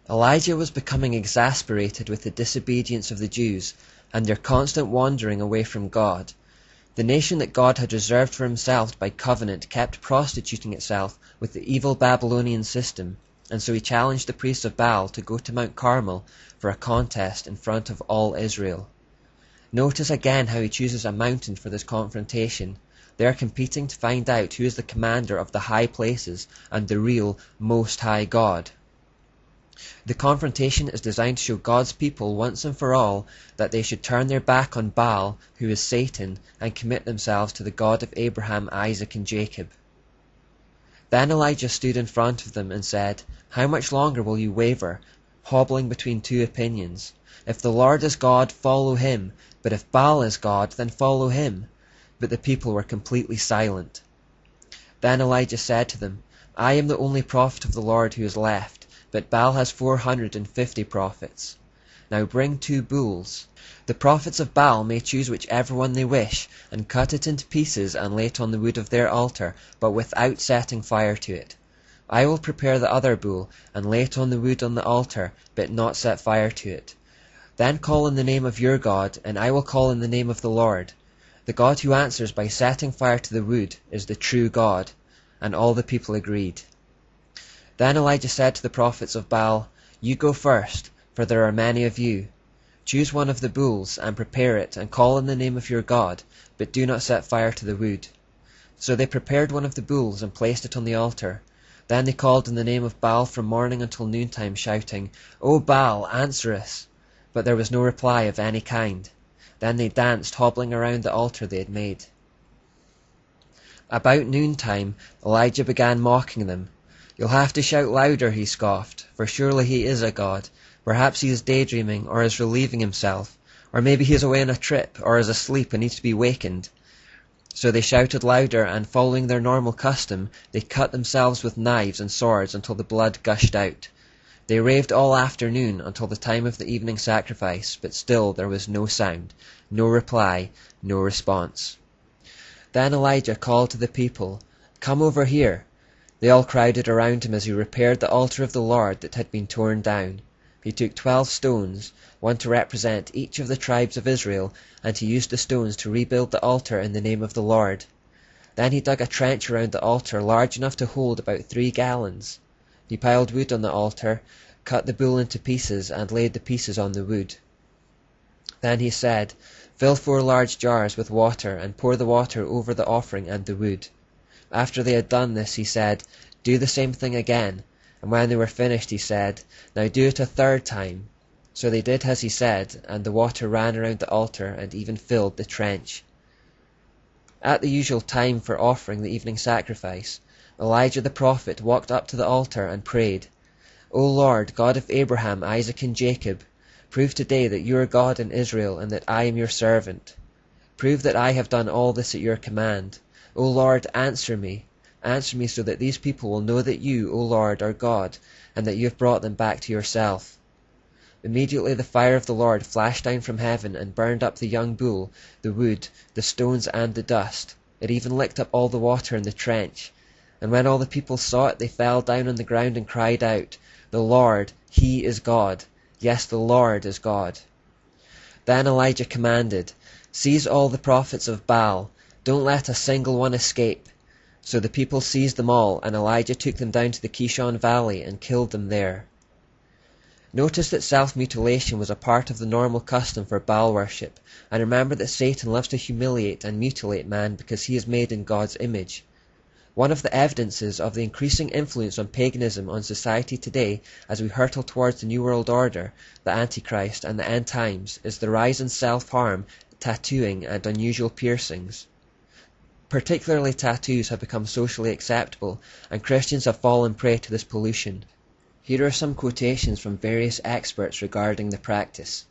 Elijah was becoming exasperated with the disobedience of the Jews and their constant wandering away from God. The nation that God had reserved for himself by covenant kept prostituting itself with the evil Babylonian system, and so he challenged the priests of Baal to go to Mount Carmel for a contest in front of all Israel. Notice again how he chooses a mountain for this confrontation. They are competing to find out who is the commander of the high places and the real Most High God. The confrontation is designed to show God's people once and for all that they should turn their back on Baal, who is Satan, and commit themselves to the God of Abraham, Isaac, and Jacob. Then Elijah stood in front of them and said, "How much longer will you waver, hobbling between two opinions? If the Lord is God, follow him, but if Baal is God, then follow him." But the people were completely silent. Then Elijah said to them, "I am the only prophet of the Lord who is left, but Baal has 450 prophets. Now bring 2 bulls. The prophets of Baal may choose whichever one they wish, and cut it into pieces and lay it on the wood of their altar, but without setting fire to it. I will prepare the other bull, and lay it on the wood on the altar, but not set fire to it. Then call in the name of your God, and I will call in the name of the Lord. The God who answers by setting fire to the wood is the true God." And all the people agreed. Then Elijah said to the prophets of Baal, "You go first, for there are many of you. Choose one of the bulls, and prepare it, and call in the name of your God, but do not set fire to the wood." So they prepared one of the bulls and placed it on the altar. Then they called in the name of Baal from morning until noontime, shouting, "O Baal, answer us!" But there was no reply of any kind. Then they danced, hobbling around the altar they had made. About noontime, Elijah began mocking them. "You'll have to shout louder," he scoffed, "for surely he is a god. Perhaps he is daydreaming, or is relieving himself, or maybe he is away on a trip, or is asleep and needs to be wakened." So they shouted louder, and following their normal custom, they cut themselves with knives and swords until the blood gushed out. They raved all afternoon until the time of the evening sacrifice, but still there was no sound, no reply, no response. Then Elijah called to the people, "Come over here." They all crowded around him as he repaired the altar of the Lord that had been torn down. He took 12 stones, one to represent each of the tribes of Israel, and he used the stones to rebuild the altar in the name of the Lord. Then he dug a trench around the altar large enough to hold about 3 gallons. He piled wood on the altar, cut the bull into pieces, and laid the pieces on the wood. Then he said, "Fill 4 large jars with water, and pour the water over the offering and the wood." After they had done this, he said, "Do the same thing again." And when they were finished, he said, "Now do it a 3rd time." So they did as he said, and the water ran around the altar and even filled the trench. At the usual time for offering the evening sacrifice, Elijah the prophet walked up to the altar and prayed, "O Lord, God of Abraham, Isaac, and Jacob, prove today that you are God in Israel and that I am your servant. Prove that I have done all this at your command. O Lord, answer me. Answer me so that these people will know that you, O Lord, are God, and that you have brought them back to yourself." Immediately the fire of the Lord flashed down from heaven and burned up the young bull, the wood, the stones, and the dust. It even licked up all the water in the trench. And when all the people saw it, they fell down on the ground and cried out, "The Lord, He is God. Yes, the Lord is God." Then Elijah commanded, "Seize all the prophets of Baal. Don't let a single one escape." So the people seized them all, and Elijah took them down to the Kishon Valley and killed them there. Notice that self-mutilation was a part of the normal custom for Baal worship, and remember that Satan loves to humiliate and mutilate man because he is made in God's image. One of the evidences of the increasing influence of paganism on society today as we hurtle towards the New World Order, the Antichrist, and the end times is the rise in self-harm, tattooing, and unusual piercings. Particularly tattoos have become socially acceptable, and Christians have fallen prey to this pollution. Here are some quotations from various experts regarding the practice.